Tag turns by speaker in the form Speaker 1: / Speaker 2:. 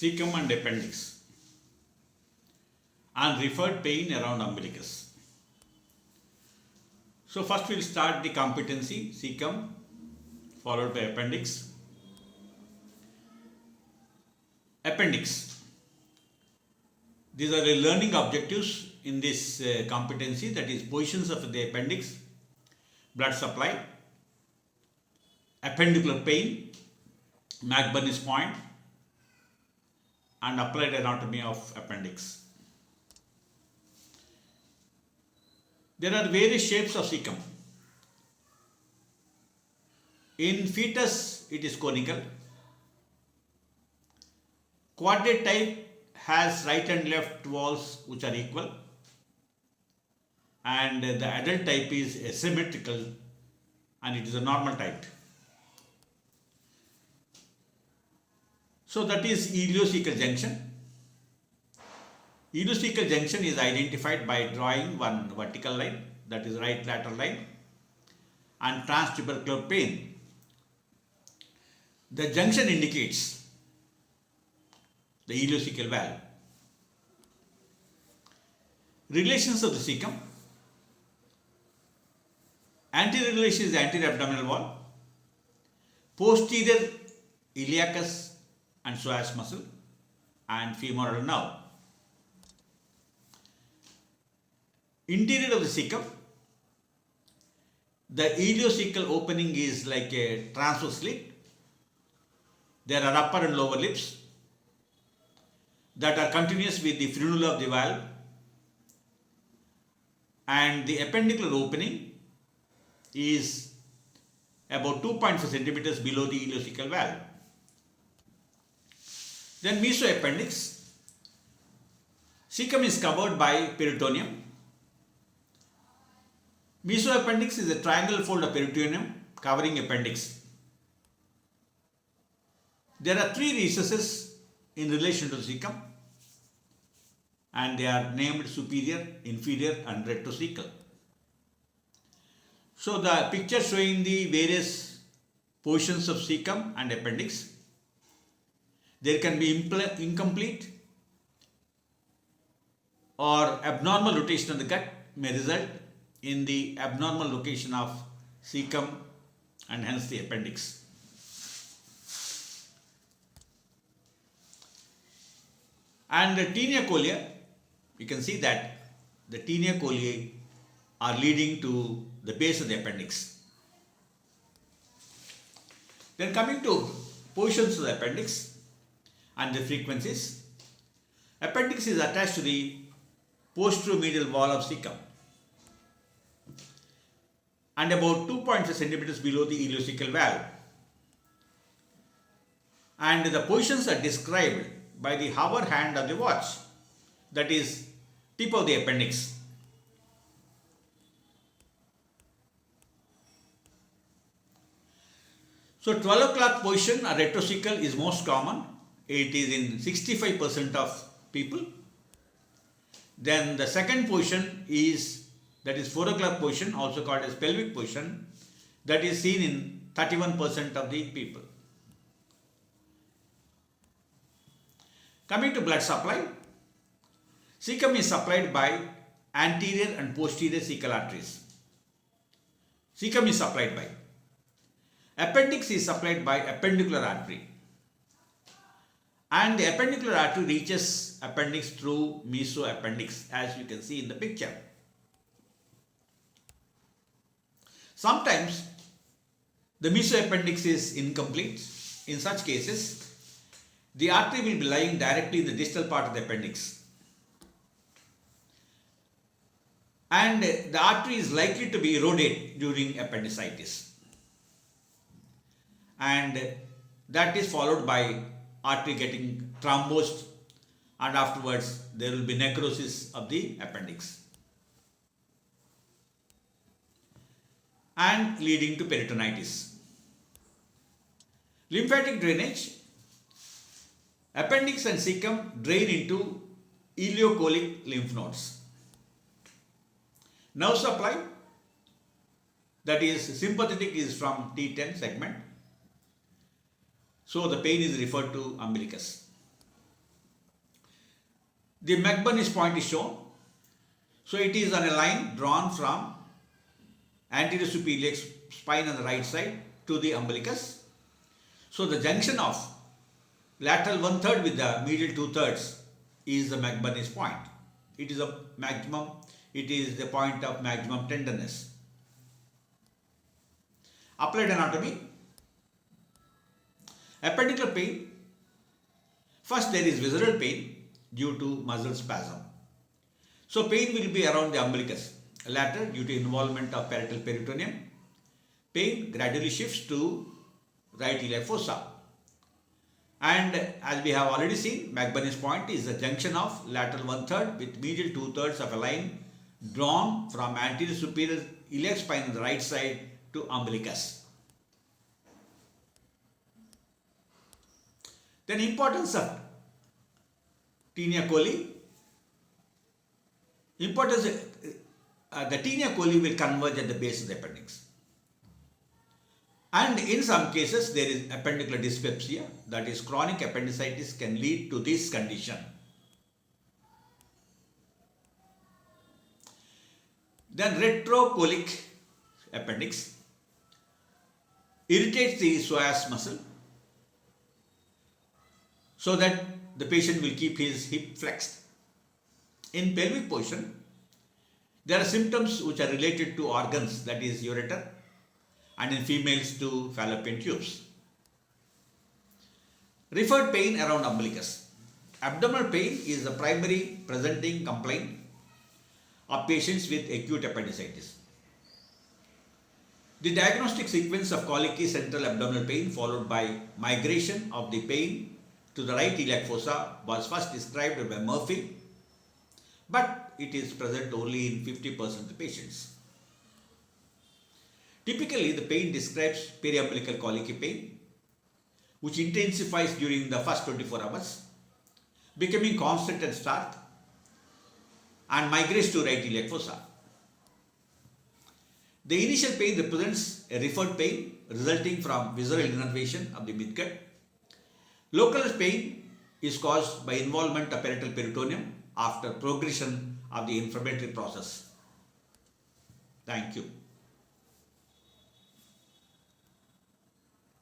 Speaker 1: cecum and appendix, and referred pain around umbilicus. So first we'll start the competency, cecum followed by appendix. Appendix. These are the learning objectives in this competency, that is positions of the appendix, blood supply, appendicular pain, McBurney's point, and applied anatomy of appendix. There are various shapes of cecum. In fetus, it is conical. Quadrate type has right and left walls which are equal, and the adult type is asymmetrical and it is a normal type. So that is iliocecal junction. Iliocecal junction is identified by drawing one vertical line, that is right lateral line, and transtubercular pain. The junction indicates the iliocecal valve. Relations of the cecum. Anterior relation is the anterior abdominal wall, posterior iliacus and psoas muscle, and femoral nerve. Interior of the cecum. The iliocecal opening is like a transverse slit. There are upper and lower lips that are continuous with the frenula of the valve, and the appendicular opening is about 2.5 centimeters below the iliocecal valve. Then mesoappendix. Cecum is covered by peritoneum. Mesoappendix is a triangular fold of peritoneum covering appendix. There are three recesses in relation to the cecum, and they are named superior, inferior, and retrocecal. So the picture showing the various portions of cecum and appendix. There can be incomplete or abnormal rotation of the gut may result in the abnormal location of cecum and hence the appendix. And the tinea colia, you can see that the tinea coliae are leading to the base of the appendix. Then coming to positions of the appendix and the frequencies. Appendix is attached to the posteromedial wall of cecum and about 2.5 centimeters below the iliocecal valve. And the positions are described by the hover hand of the watch, that is tip of the appendix. So 12 o'clock position or retrocecal is most common. It is in 65% of people. Then the second position is, that is 4 o'clock position, also called as pelvic position, that is seen in 31% of the people. Coming to blood supply, cecum is supplied by anterior and posterior cecal arteries. Cecum is supplied by. Appendix is supplied by appendicular artery. And the appendicular artery reaches appendix through mesoappendix, as you can see in the picture. Sometimes the mesoappendix is incomplete. In such cases, the artery will be lying directly in the distal part of the appendix. And the artery is likely to be eroded during appendicitis. And that is followed by artery getting thrombosed, and afterwards there will be necrosis of the appendix and leading to peritonitis. Lymphatic drainage. Appendix and cecum drain into ileocolic lymph nodes. Nerve supply, that is sympathetic, is from T10 segment. So the pain is referred to umbilicus. The McBurney's point is shown. So it is on a line drawn from anterior superior spine on the right side to the umbilicus. So the junction of lateral 1/3 with the medial 2/3 is the McBurney's point. It is a maximum, it is the point of maximum tenderness. Applied anatomy. Appendicular pain. First there is visceral pain due to muscle spasm. So pain will be around the umbilicus. Later, due to involvement of parietal peritoneum, pain gradually shifts to right iliac fossa. And as we have already seen, McBurney's point is the junction of lateral 1/3 with medial 2/3 of a line drawn from anterior superior iliac spine on the right side to umbilicus. Then importance of tinea coli. Importance, the tinea coli will converge at the base of the appendix. And in some cases there is appendicular dyspepsia, that is chronic appendicitis can lead to this condition. Then retrocolic appendix irritates the psoas muscle so that the patient will keep his hip flexed. In pelvic position, there are symptoms which are related to organs, that is ureter, and in females to fallopian tubes. Referred pain around umbilicus. Abdominal pain is the primary presenting complaint of patients with acute appendicitis. The diagnostic sequence of colicky central abdominal pain followed by migration of the pain to the right iliac fossa was first described by Murphy, but it is present only in 50% of the patients. Typically, the pain describes periumbilical colicky pain, which intensifies during the first 24 hours, becoming constant at start, and migrates to right iliac fossa. The initial pain represents a referred pain resulting from visceral innervation of the midgut. Localized pain is caused by involvement of parietal peritoneum after progression of the inflammatory process. Thank you.